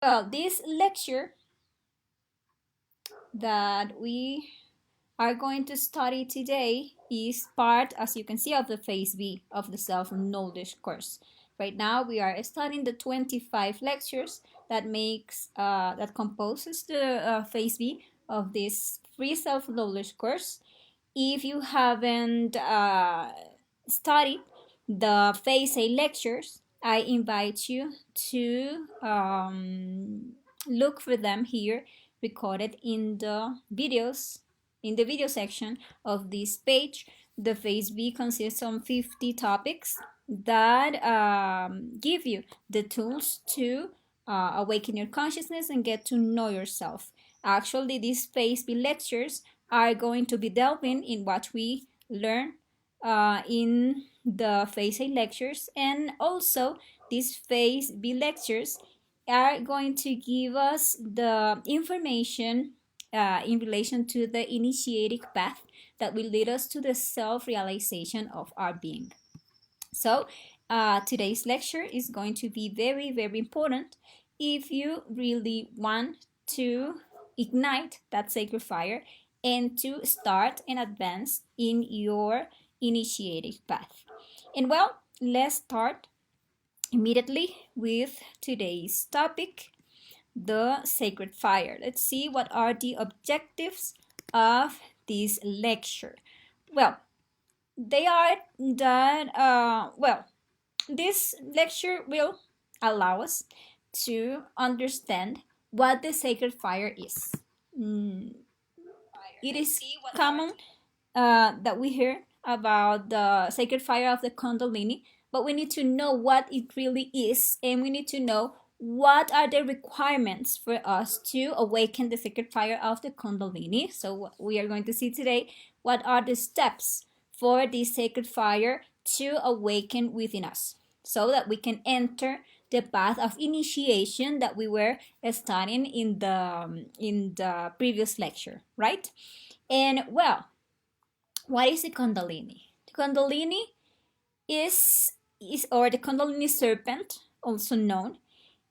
Well, this lecture that we are going to study today is part, as you can see, of the phase B of the self-knowledge course. Right now, we are studying the 25 lectures that composes the phase B of this free self-knowledge course. If you haven't studied the phase A lectures, I invite you to look for them here recorded in the videos in the video section of this page. The phase B consists of 50 topics that give you the tools to awaken your consciousness and get to know yourself. Actually, these phase B lectures are going to be delving in what we learn in the phase A lectures, and also these phase B lectures are going to give us the information in relation to the initiatic path that will lead us to the self-realization of our being. So today's lecture is going to be very, very important if you really want to ignite that sacred fire and to start and advance in your initiatic path. And well, let's start immediately with today's topic, the sacred fire. Let's see what are the objectives of this lecture. Well, they are that, this lecture will allow us to understand what the sacred fire is. It is common that we hear about the sacred fire of the Kundalini, but we need to know what it really is, and we need to know what are the requirements for us to awaken the sacred fire of the Kundalini. So we are going to see today what are the steps for this sacred fire to awaken within us so that we can enter the path of initiation that we were studying in the previous lecture, right? And well, what is the Kundalini? The Kundalini is or the Kundalini serpent, also known,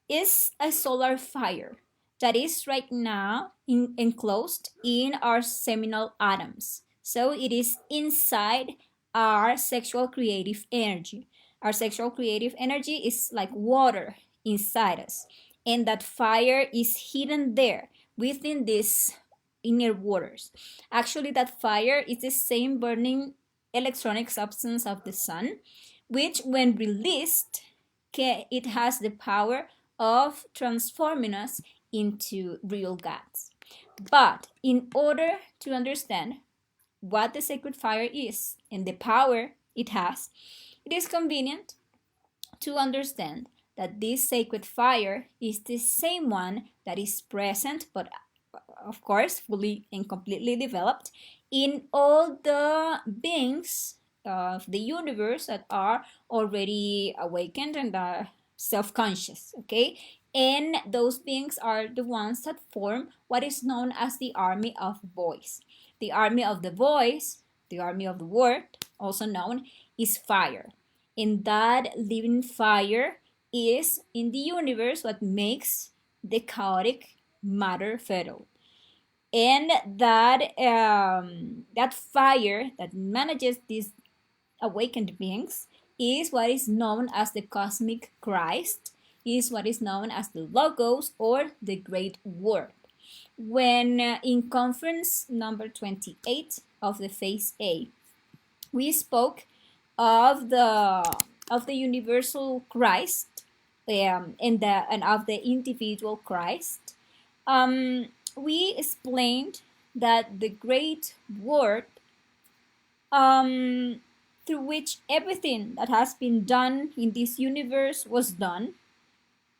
is a solar fire that is right now enclosed in our seminal atoms. So it is inside our sexual creative energy. Our sexual creative energy is like water inside us, and that fire is hidden there within these inner waters. Actually, that fire is the same burning electronic substance of the sun, which when released, it has the power of transforming us into real gods. But in order to understand what the sacred fire is and the power it has, it is convenient to understand that this sacred fire is the same one that is present, but of course fully and completely developed, in all the beings of the universe that are already awakened and are self-conscious, okay? And those beings are the ones that form what is known as the army of voice. The army of the voice, the army of the word, also known, is fire. And that living fire is in the universe what makes the chaotic matter fertile. And that fire that manages these awakened beings is what is known as the cosmic Christ, is what is known as the Logos or the Great Word. When in conference number 28 of the phase A, we spoke of the universal Christ and of the individual Christ. We explained that the Great Word, through which everything that has been done in this universe was done,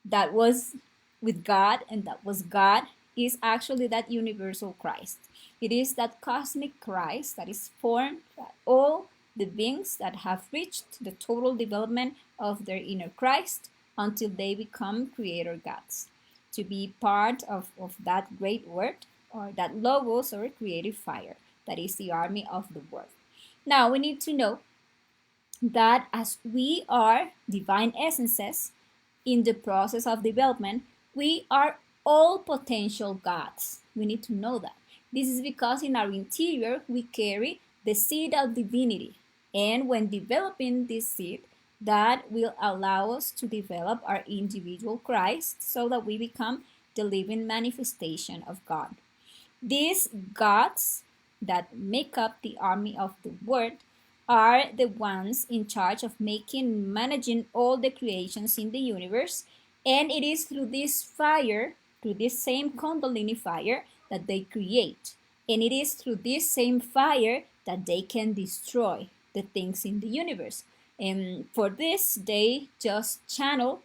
that was with God and that was God, is actually that universal Christ. It is that cosmic Christ that is formed by all the beings that have reached the total development of their inner Christ until they become creator gods, to be part of that great word or that logos or creative fire that is the army of the world. Now we need to know that as we are divine essences in the process of development, We are all potential gods. We need to know that. This is because in our interior we carry the seed of divinity. And when developing this seed, that will allow us to develop our individual Christ so that we become the living manifestation of God. These gods that make up the army of the word are the ones in charge of making, managing all the creations in the universe. And it is through this fire, through this same Kundalini fire, that they create. And it is through this same fire that they can destroy the things in the universe. And for this, they just channel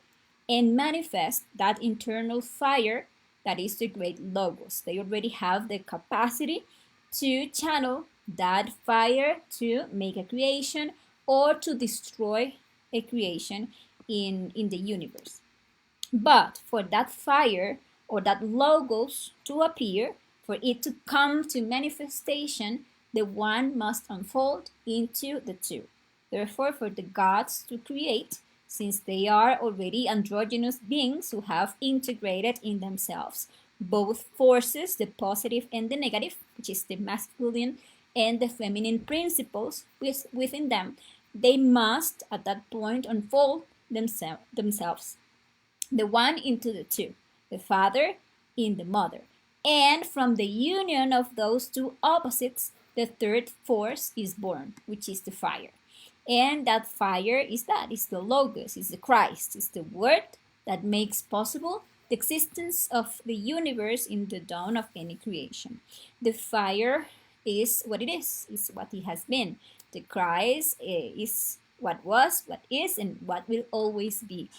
and manifest that internal fire that is the great logos. They already have the capacity to channel that fire to make a creation or to destroy a creation in the universe. But for that fire or that logos to appear, for it to come to manifestation, the one must unfold into the two. Therefore, for the gods to create, since they are already androgynous beings who have integrated in themselves both forces, the positive and the negative, which is the masculine and the feminine principles within them, they must at that point unfold themselves, the one into the two, the father in the mother. And from the union of those two opposites, the third force is born, which is the fire. And that fire is the Logos, is the Christ, is the Word that makes possible the existence of the universe in the dawn of any creation. The fire is what it is what it has been. The Christ is what was, what is, and what will always be.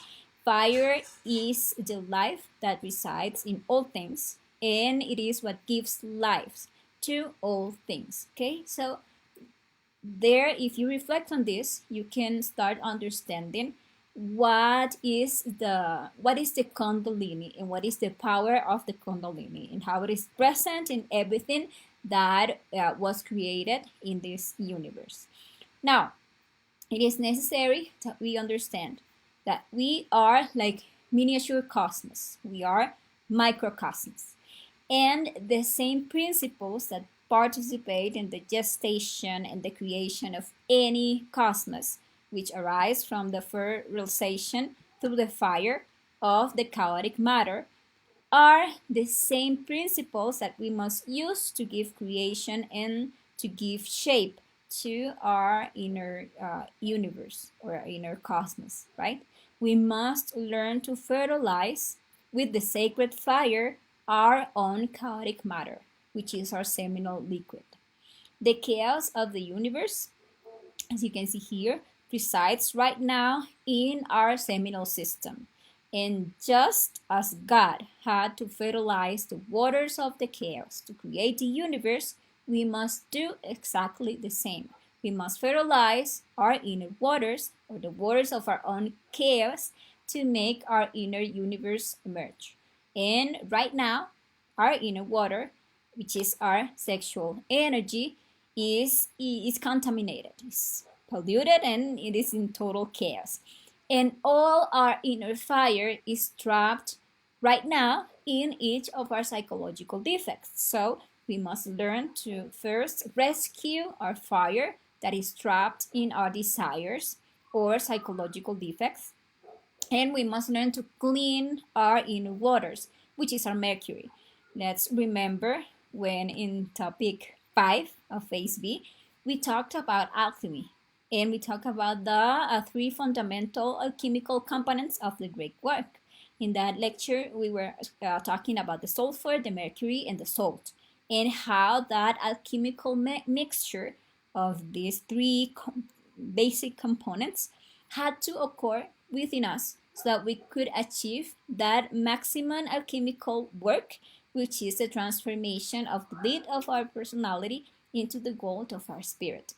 Fire is the life that resides in all things, and it is what gives life to all things. Okay, so there, if you reflect on this, you can start understanding what is the Kundalini and what is the power of the Kundalini and how it is present in everything that was created in this universe. Now, it is necessary that we understand that we are like miniature cosmos. We are microcosmos. And the same principles that participate in the gestation and the creation of any cosmos, which arise from the fertilization through the fire of the chaotic matter, are the same principles that we must use to give creation and to give shape to our inner universe or our inner cosmos, right? We must learn to fertilize with the sacred fire our own chaotic matter, which is our seminal liquid. The chaos of the universe, as you can see here, resides right now in our seminal system. And just as God had to fertilize the waters of the chaos to create the universe, we must do exactly the same. We must fertilize our inner waters, or the waters of our own chaos, to make our inner universe emerge. And right now, our inner water, which is our sexual energy, is contaminated, is polluted, and it is in total chaos. And all our inner fire is trapped right now in each of our psychological defects. So we must learn to first rescue our fire that is trapped in our desires or psychological defects. And we must learn to clean our inner waters, which is our mercury. Let's remember when in topic 5 of Phase B, we talked about alchemy. And we talked about the 3 fundamental alchemical components of the Greek work. In that lecture, we were talking about the sulfur, the mercury, and the salt, and how that alchemical mixture of these 3 basic components had to occur within us so that we could achieve that maximum alchemical work, which is the transformation of the lead of our personality into the gold of our spirit.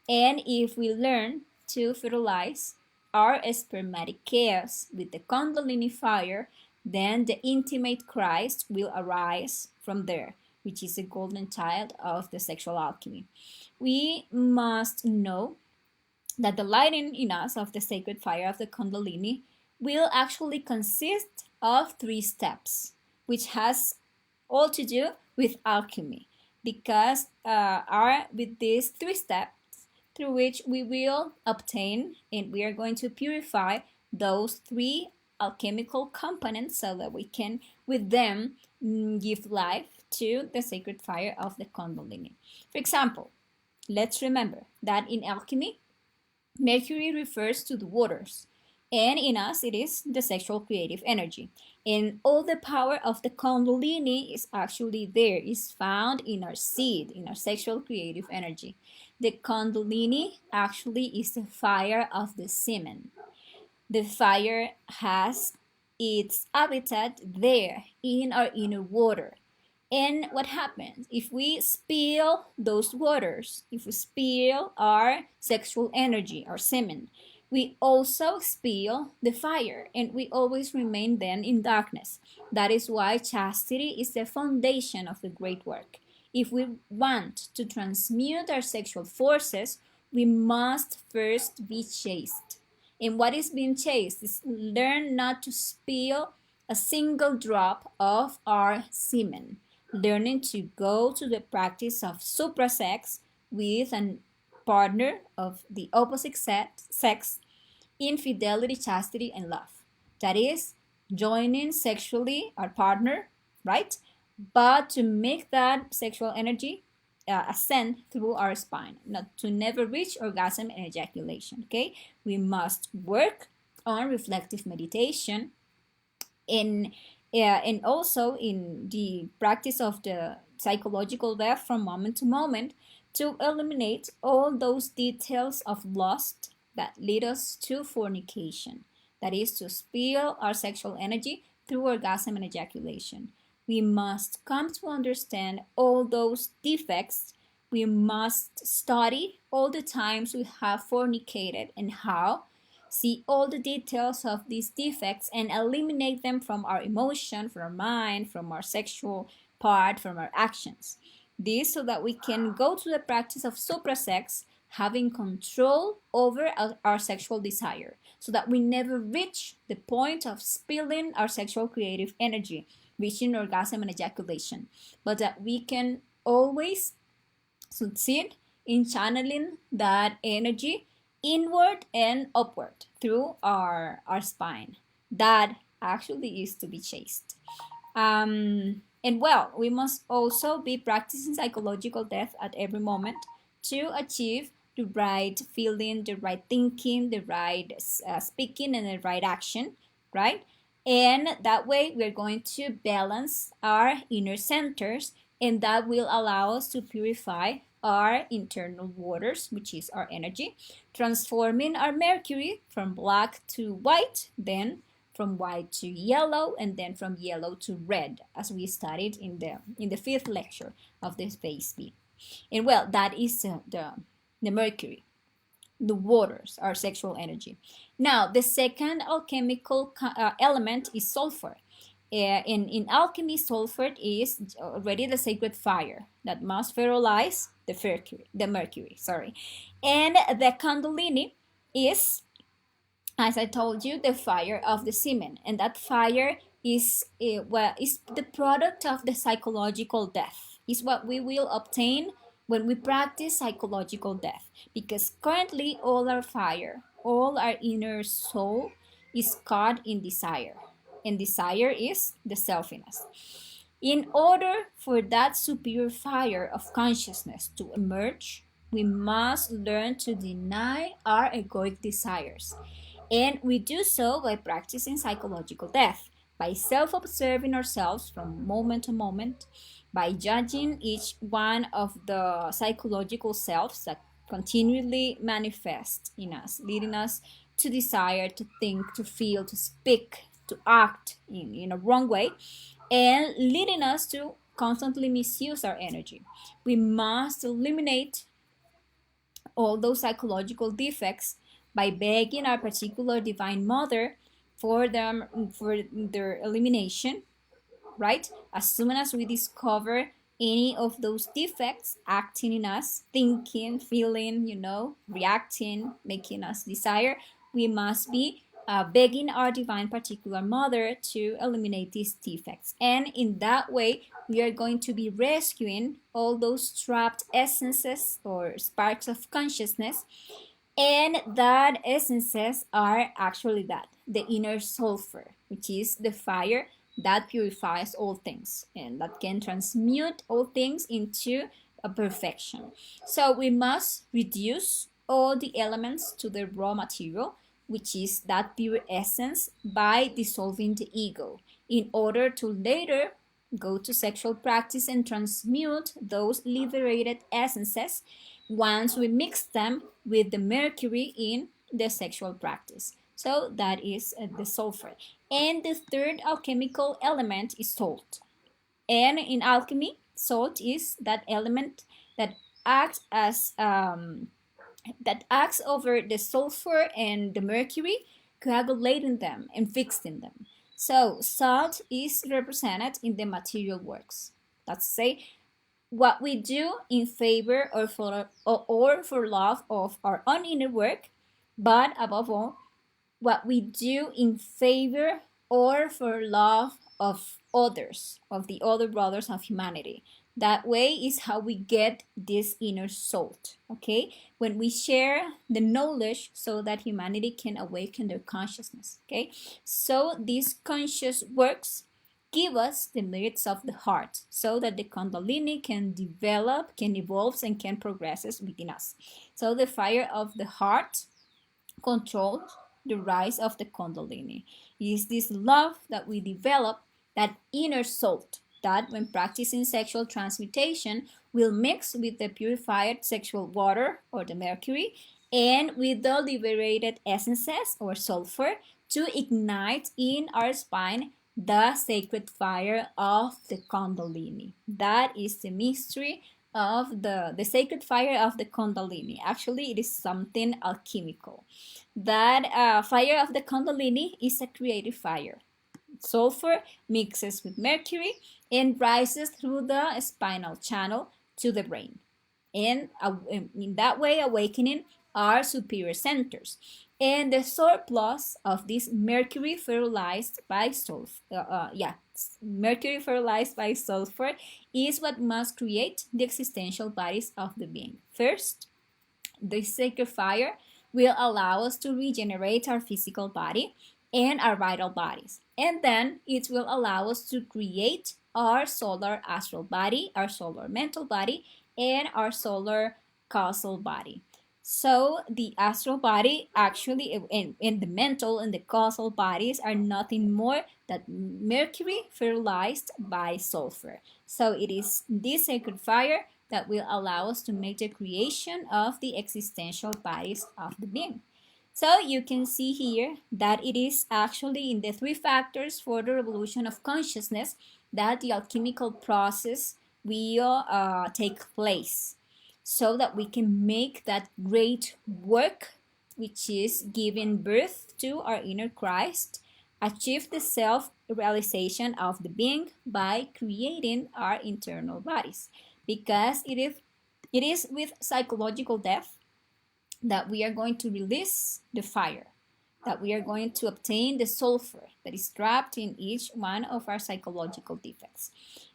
And if we learn to fertilize our spermatic chaos with the Kundalini fire, then the intimate Christ will arise from there, which is the golden child of the sexual alchemy. We must know that the lighting in us of the sacred fire of the Kundalini will actually consist of 3 steps, which has all to do with alchemy, because are with these 3 steps through which we will obtain and we are going to purify those 3 alchemical components so that we can with them give life to the sacred fire of the Kundalini. For example, let's remember that in alchemy, Mercury refers to the waters, and in us it is the sexual creative energy. And all the power of the Kundalini is actually there, is found in our seed, in our sexual creative energy. The Kundalini actually is the fire of the semen. The fire has its habitat there in our inner water. And what happens if we spill those waters, if we spill our sexual energy, our semen, we also spill the fire and we always remain then in darkness. That is why chastity is the foundation of the great work. If we want to transmute our sexual forces, we must first be chaste. And what is being chaste is learn not to spill a single drop of our semen. Learning to go to the practice of suprasex with a partner of the opposite sex in fidelity, chastity, and love. That is, joining sexually our partner, right? But to make that sexual energy ascend through our spine, not to never reach orgasm and ejaculation, okay? We must work on reflective meditation and also in the practice of the psychological death from moment to moment to eliminate all those details of lust that lead us to fornication. That is to spill our sexual energy through orgasm and ejaculation. We must come to understand all those defects. We must study all the times we have fornicated and how, see all the details of these defects and eliminate them from our emotion, from our mind, from our sexual part, from our actions. This so that we can go to the practice of suprasex, having control over our sexual desire, so that we never reach the point of spilling our sexual creative energy, reaching orgasm and ejaculation, but that we can always succeed in channeling that energy inward and upward through our spine. That actually is to be chaste. And well, we must also be practicing psychological death at every moment to achieve the right feeling, the right thinking, the right speaking, and the right action, right? And that way we're going to balance our inner centers, and that will allow us to purify our internal waters, which is our energy, transforming our Mercury from black to white, then from white to yellow, and then from yellow to red, as we studied in the 5th lecture of this phase B. And well, that is the Mercury, the waters, our sexual energy. Now, the second alchemical element is sulfur. In alchemy, sulfur is already the sacred fire that must fertilize the mercury, and the Kundalini is, as I told you, the fire of the semen, and that fire is the product of the psychological death. Is what we will obtain when we practice psychological death, because currently all our fire, all our inner soul is caught in desire, and desire is the selfishness. In order for that superior fire of consciousness to emerge, we must learn to deny our egoic desires. And we do so by practicing psychological death, by self-observing ourselves from moment to moment, by judging each one of the psychological selves that continually manifest in us, leading us to desire, to think, to feel, to speak, to act in a wrong way, and leading us to constantly misuse our energy. We must eliminate all those psychological defects by begging our particular divine mother for their elimination, right? As soon as we discover any of those defects acting in us, thinking, feeling, reacting, making us desire, we must be begging our divine particular mother to eliminate these defects. And in that way, we are going to be rescuing all those trapped essences or sparks of consciousness. And that essences are actually that, the inner sulfur, which is the fire that purifies all things and that can transmute all things into a perfection. So we must reduce all the elements to the raw material, which is that pure essence, by dissolving the ego, in order to later go to sexual practice and transmute those liberated essences once we mix them with the mercury in the sexual practice. So that is the sulfur. And the third alchemical element is salt. And in alchemy, salt is that element that acts as that acts over the sulfur and the mercury, coagulating them and fixing them. So salt is represented in the material works. Let's say what we do in favor or for love of our own inner work, but above all, what we do in favor or for love of others, of the other brothers of humanity. That way is how we get this inner salt, okay? When we share the knowledge so that humanity can awaken their consciousness, okay? So these conscious works give us the merits of the heart so that the Kundalini can develop, can evolve, and can progress within us. So the fire of the heart controls the rise of the Kundalini. It is this love that we develop, that inner salt, that when practicing sexual transmutation will mix with the purified sexual water or the mercury and with the liberated essences or sulfur to ignite in our spine the sacred fire of the Kundalini. That is the mystery of the sacred fire of the Kundalini. Actually, it is something alchemical. That fire of the Kundalini is a creative fire. Sulfur mixes with mercury and rises through the spinal channel to the brain, and in that way awakening our superior centers. And the surplus of this mercury fertilized by sulfur, mercury fertilized by sulfur is what must create the existential bodies of the being. First, the sacred fire will allow us to regenerate our physical body and our vital bodies. And then it will allow us to create our solar astral body, our solar mental body, and our solar causal body. So the astral body actually, and the mental and the causal bodies are nothing more than mercury fertilized by sulfur. So it is this sacred fire that will allow us to make the creation of the existential bodies of the being. So you can see here that it is actually in the three factors for the revolution of consciousness that the alchemical process will take place, so that we can make that great work, which is giving birth to our inner Christ, achieve the self-realization of the being by creating our internal bodies. Because it is with psychological death that we are going to release the fire, that we are going to obtain the sulfur that is trapped in each one of our psychological defects.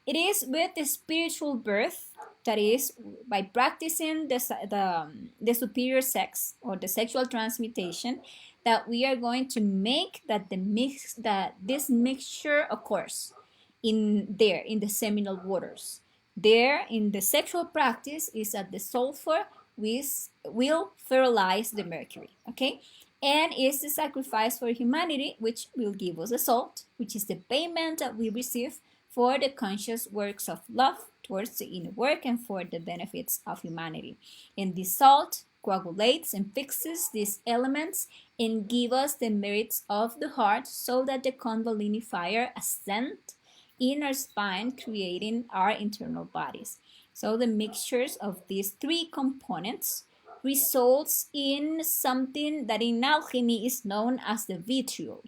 It is with the spiritual birth, that is by practicing the superior sex or the sexual transmutation, that we are going to make that this mixture occurs in the seminal waters. There in the sexual practice is that the sulfur will fertilize the mercury, okay? And is the sacrifice for humanity, which will give us the salt, which is the payment that we receive for the conscious works of love towards the inner work and for the benefits of humanity. And this salt coagulates and fixes these elements and give us the merits of the heart, so that the Kundalini fire ascend in our spine, creating our internal bodies. So the mixtures of these three components results in something that in alchemy is known as the vitriol,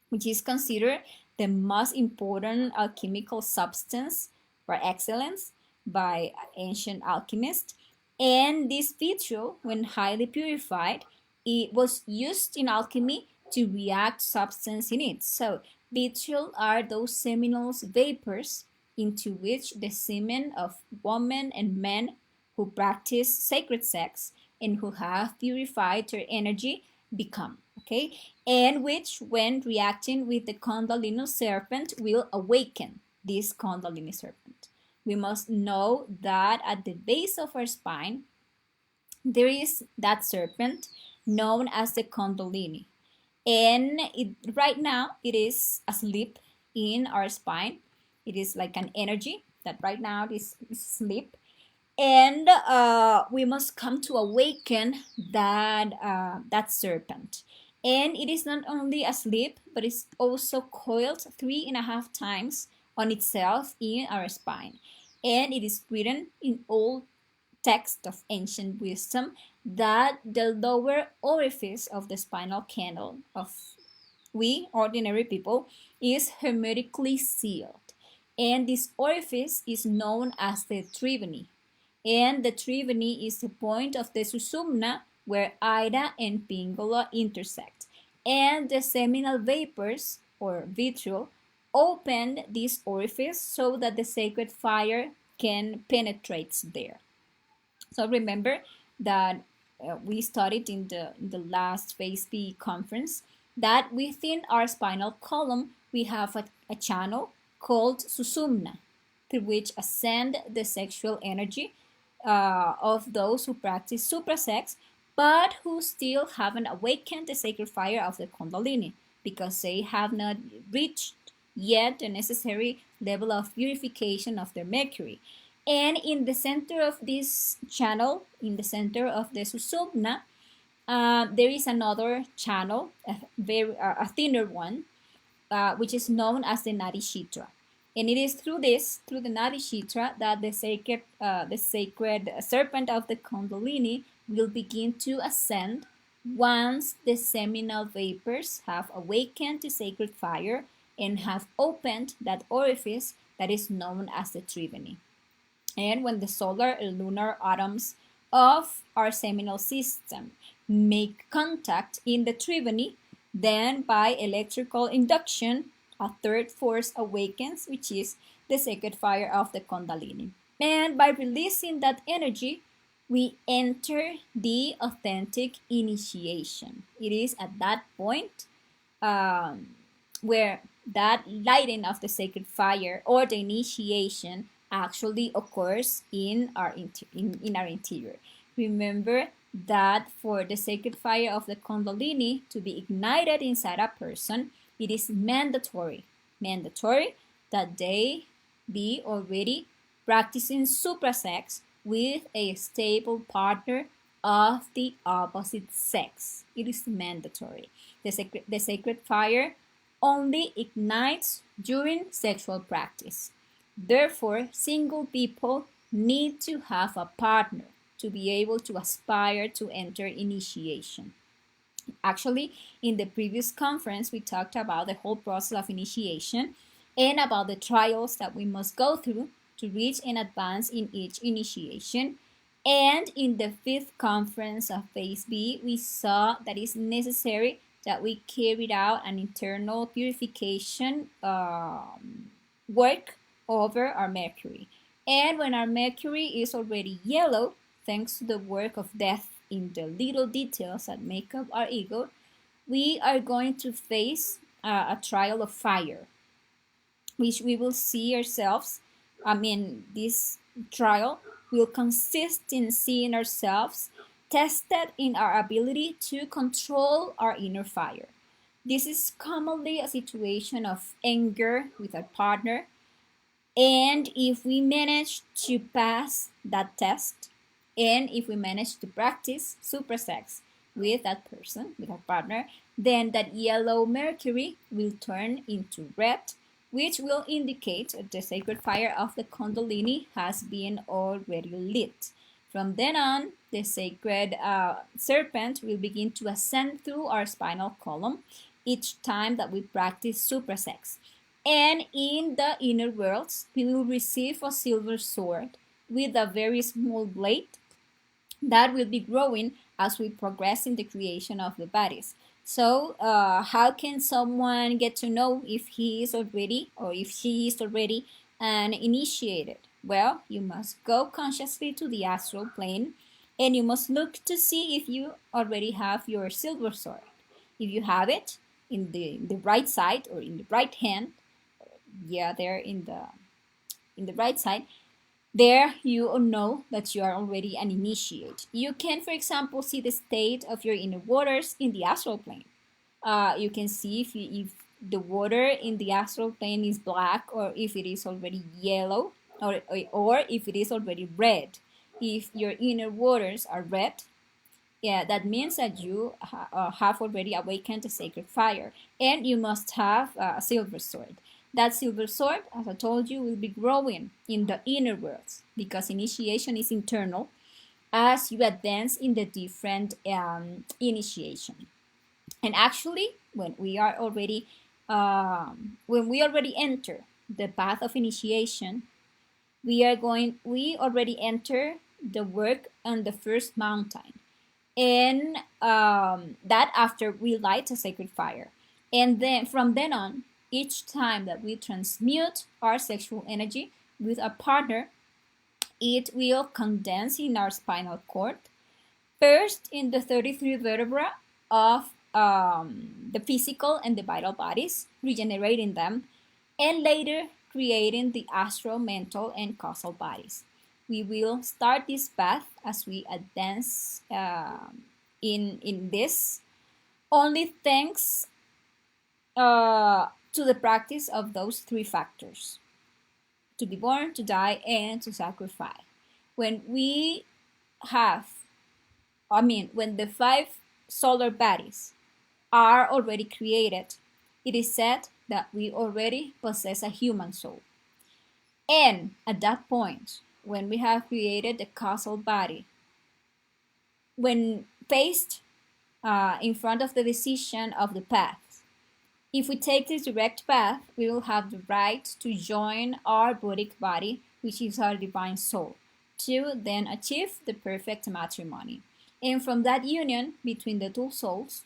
which is considered the most important alchemical substance for excellence by ancient alchemists. And this vitriol, when highly purified, it was used in alchemy to react substance in it. So vitriol are those seminal vapors into which the semen of women and men who practice sacred sex and who have purified their energy become, okay? And which, when reacting with the Kundalini serpent, will awaken this Kundalini serpent. We must know that at the base of our spine, there is that serpent known as the Kundalini. And right now, it is asleep in our spine. It is like an energy that right now is asleep. And we must come to awaken that serpent. And it is not only asleep, but it's also coiled 3.5 times on itself in our spine. And it is written in old text of ancient wisdom that the lower orifice of the spinal canal of we ordinary people is hermetically sealed, and this orifice is known as the triveni, and the triveni is the point of the susumna where Ida and Pingala intersect, and the seminal vapors or vitriol open this orifice so that the sacred fire can penetrate there. So remember that we studied in the last Phase B conference that within our spinal column we have a channel called susumna, through which ascend the sexual energy of those who practice suprasex, but who still haven't awakened the sacred fire of the Kundalini because they have not reached yet the necessary level of purification of their mercury. And in the center of this channel, in the center of the susumna, there is another channel, a thinner one, which is known as the Nadi Shitra. And it is through the Nadi Shitra, that the sacred serpent of the Kundalini will begin to ascend once the seminal vapors have awakened to sacred fire and have opened that orifice that is known as the triveni. And when the solar and lunar atoms of our seminal system make contact in the triveni, then by electrical induction, a third force awakens, which is the sacred fire of the Kundalini. And by releasing that energy, we enter the authentic initiation. It is at that point where that lighting of the sacred fire or the initiation actually occurs in our interior. Remember that for the sacred fire of the Kundalini to be ignited inside a person, it is mandatory that they be already practicing suprasex with a stable partner of the opposite sex. It is mandatory. The sacred fire only ignites during sexual practice. Therefore, single people need to have a partner to be able to aspire to enter initiation. Actually, in the previous conference, we talked about the whole process of initiation and about the trials that we must go through to reach and advance in each initiation. And in the 5th conference of Phase B, we saw that it's necessary that we carried out an internal purification work over our mercury. And when our mercury is already yellow, thanks to the work of death in the little details that make up our ego, we are going to face a trial of fire, which we will see ourselves. This trial will consist in seeing ourselves tested in our ability to control our inner fire. This is commonly a situation of anger with our partner, and if we manage to pass that test, and if we manage to practice suprasex with that person, with our partner, then that yellow mercury will turn into red, which will indicate that the sacred fire of the Kundalini has been already lit. From then on, the sacred serpent will begin to ascend through our spinal column each time that we practice suprasex. And in the inner worlds, we will receive a silver sword with a very small blade that will be growing as we progress in the creation of the bodies. So, how can someone get to know if he is already or if she is already an initiated? Well, you must go consciously to the astral plane and you must look to see if you already have your silver sword. If you have it in the right side or in the right hand, yeah, there in the right side, there you will know that you are already an initiate. You can, for example, see the state of your inner waters in the astral plane. You can see if the water in the astral plane is black or if it is already yellow or if it is already red. If your inner waters are red, yeah, that means that you have already awakened the sacred fire, and you must have a silver sword. That silver sword, as I told you, will be growing in the inner worlds because initiation is internal as you advance in the different initiation. And actually, when we already enter the path of initiation, we already enter the work on the first mountain, and that after we light a sacred fire, and then from then on, each time that we transmute our sexual energy with a partner, it will condense in our spinal cord, first in the 33 vertebra of the physical and the vital bodies, regenerating them, and later creating the astral, mental, and causal bodies. We will start this path as we advance in this, only thanks to the practice of those three factors: to be born, to die, and to sacrifice. When we have, when the five solar bodies are already created, it is said that we already possess a human soul. And at that point, when we have created the causal body, when faced in front of the decision of the path, if we take this direct path, we will have the right to join our Buddhic body, which is our divine soul, to then achieve the perfect matrimony. And from that union between the two souls,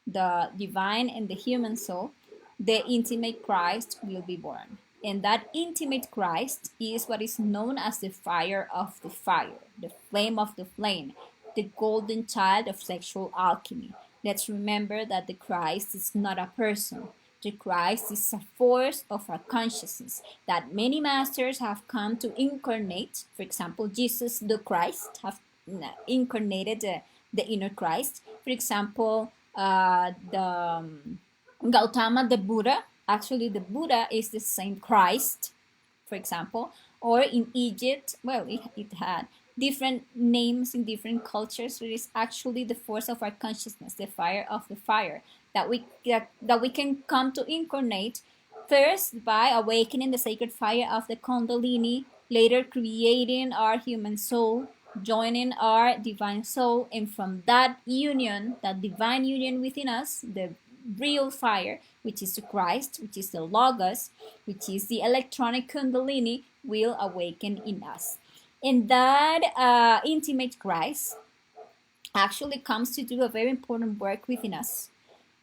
the divine and the human soul, the intimate Christ will be born. And that intimate Christ is what is known as the fire of the fire, the flame of the flame, the golden child of sexual alchemy. Let's remember that the Christ is not a person. The Christ is a force of our consciousness that many masters have come to incarnate. For example, Jesus the Christ have incarnated the inner Christ. For example, the Gautama the Buddha. Actually, the Buddha is the same Christ, for example. Or in Egypt, well, it had different names in different cultures. It is actually the force of our consciousness, the fire of the fire, that we can come to incarnate first by awakening the sacred fire of the Kundalini, later creating our human soul, joining our divine soul, and from that union, that divine union within us, the real fire, which is the Christ, which is the Logos, which is the electronic Kundalini, will awaken in us. And that intimate Christ actually comes to do a very important work within us,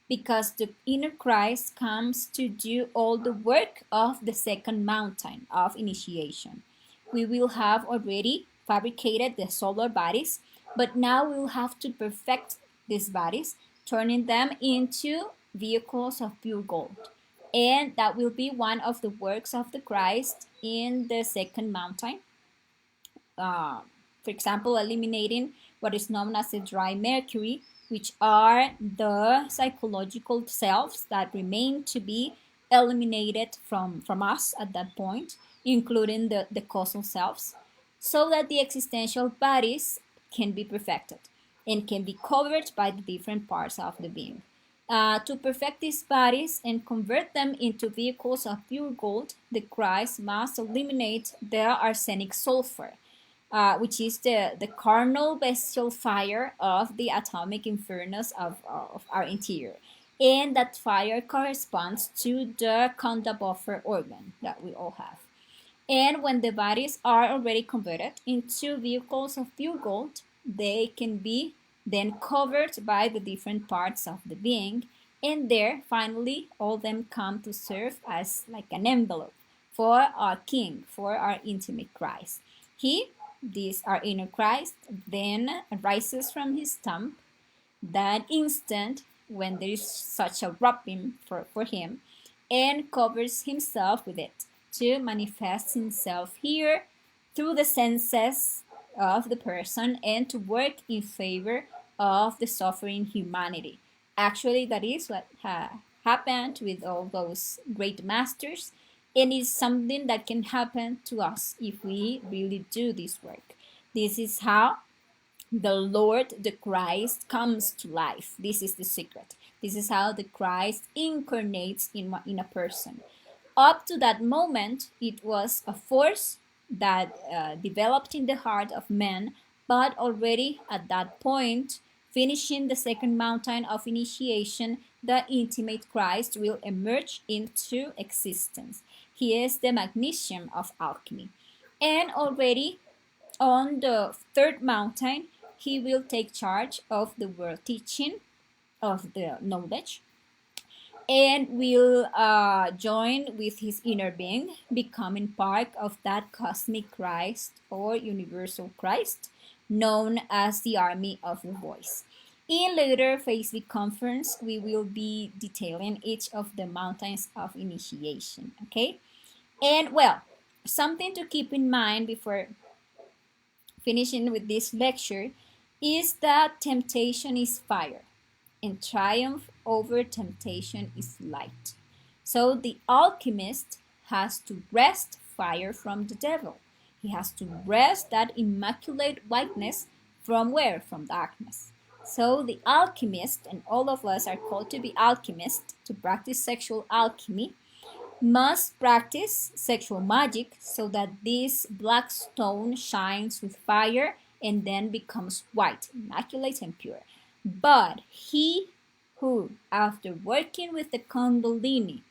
because the inner Christ comes to do all the work of the second mountain of initiation. We will have already fabricated the solar bodies, but now we'll have to perfect these bodies, turning them into vehicles of pure gold. And that will be one of the works of the Christ in the second mountain. For example, eliminating what is known as the dry mercury, which are the psychological selves that remain to be eliminated from us at that point, including the causal selves, so that the existential bodies can be perfected and can be covered by the different parts of the being. To perfect these bodies and convert them into vehicles of pure gold, the Christ must eliminate the arsenic sulfur, which is the carnal bestial fire of the atomic infernos of our interior. And that fire corresponds to the Kunda buffer organ that we all have. And when the bodies are already converted into vehicles of pure gold, they can be then covered by the different parts of the being, and there finally all of them come to serve as like an envelope for our King, for our intimate Christ. He, this our inner Christ, then rises from his tomb that instant when there is such a wrapping for him, and covers himself with it to manifest himself here through the senses of the person and to work in favor of the suffering humanity. Actually, that is what happened with all those great masters, and it's something that can happen to us if we really do this work. This is how the Lord, the Christ, comes to life. This is the secret. This is how the Christ incarnates in a person. Up to that moment, it was a force that developed in the heart of man, but already at that point, finishing the second mountain of initiation, the intimate Christ will emerge into existence. He is the magnesium of alchemy. And already on the third mountain, he will take charge of the world teaching of the knowledge and will join with his inner being, becoming part of that cosmic Christ or universal Christ known as the Army of the Voice. In later Facebook conference, we will be detailing each of the mountains of initiation, okay? And well, something to keep in mind before finishing with this lecture is that temptation is fire and triumph over temptation is light. So the alchemist has to wrest fire from the devil. He has to wrest that immaculate whiteness from where? From darkness. So the alchemist, and all of us are called to be alchemists, to practice sexual alchemy, must practice sexual magic so that this black stone shines with fire and then becomes white, immaculate and pure. But he who, after working with the Kundalini,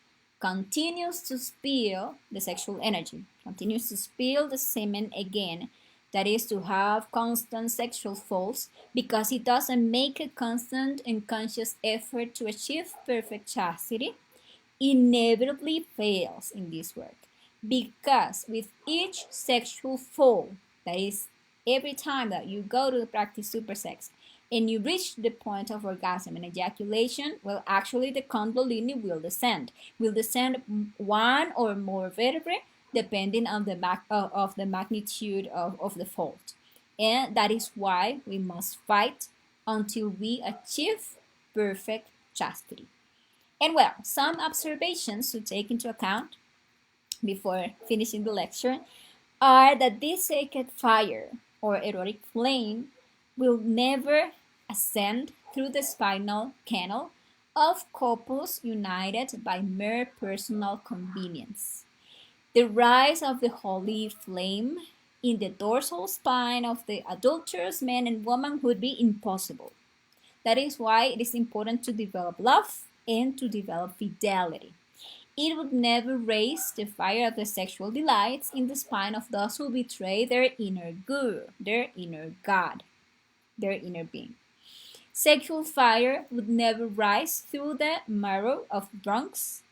continues to spill the sexual energy, continues to spill the semen again, that is to have constant sexual falls, because he doesn't make a constant and conscious effort to achieve perfect chastity, inevitably fails in this work. Because with each sexual fall, that is, every time that you go to practice supersex and you reach the point of orgasm and ejaculation, well, actually the Kundalini will descend one or more vertebrae depending on the magnitude of the fault. And that is why we must fight until we achieve perfect chastity. And well, some observations to take into account before finishing the lecture are that this sacred fire or erotic flame will never ascend through the spinal canal of couples united by mere personal convenience. The rise of the holy flame in the dorsal spine of the adulterous man and woman would be impossible. That is why it is important to develop love and to develop fidelity. It would never raise the fire of the sexual delights in the spine of those who betray their inner guru, their inner God, their inner being. Sexual fire would never rise through the marrow of drunks,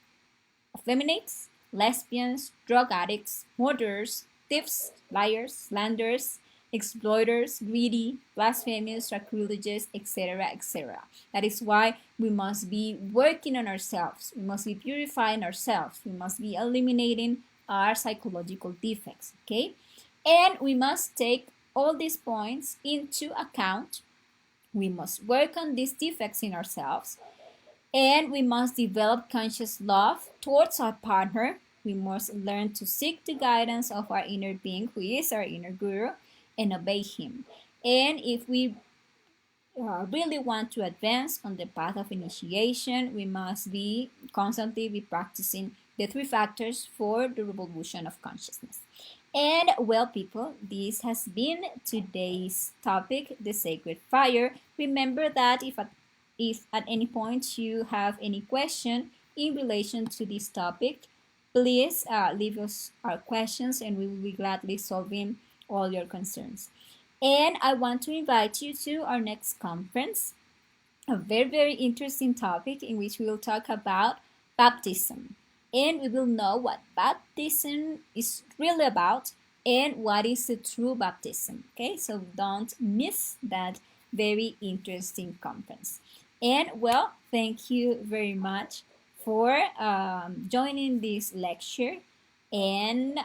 effeminates, lesbians, drug addicts, murderers, thieves, liars, slanderers, exploiters, greedy, blasphemous, sacrilegious, etc., etc. That is why we must be working on ourselves. We must be purifying ourselves. We must be eliminating our psychological defects, okay? And we must take all these points into account. We must work on these defects in ourselves, and we must develop conscious love towards our partner. We must learn to seek the guidance of our inner being, who is our inner guru, and obey him. And if we really want to advance on the path of initiation, we must be constantly be practicing the 3 factors for the revolution of consciousness. And well, people, this has been today's topic, the sacred fire. Remember that if at any point you have any question in relation to this topic, please leave us our questions and we will be gladly solving all your concerns. And I want to invite you to our next conference, a very, very interesting topic in which we will talk about baptism. And we will know what baptism is really about and what is the true baptism. Okay, so don't miss that very interesting conference. And well, thank you very much for joining this lecture. And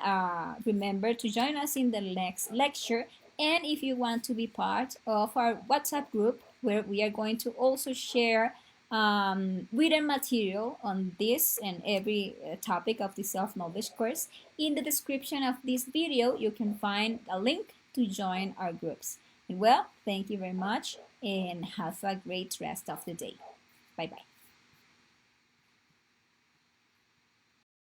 remember to join us in the next lecture. And if you want to be part of our WhatsApp group, where we are going to also share written material on this and every topic of the self-knowledge course, in the description of this video, you can find a link to join our groups. And well, thank you very much and have a great rest of the day. Bye-bye.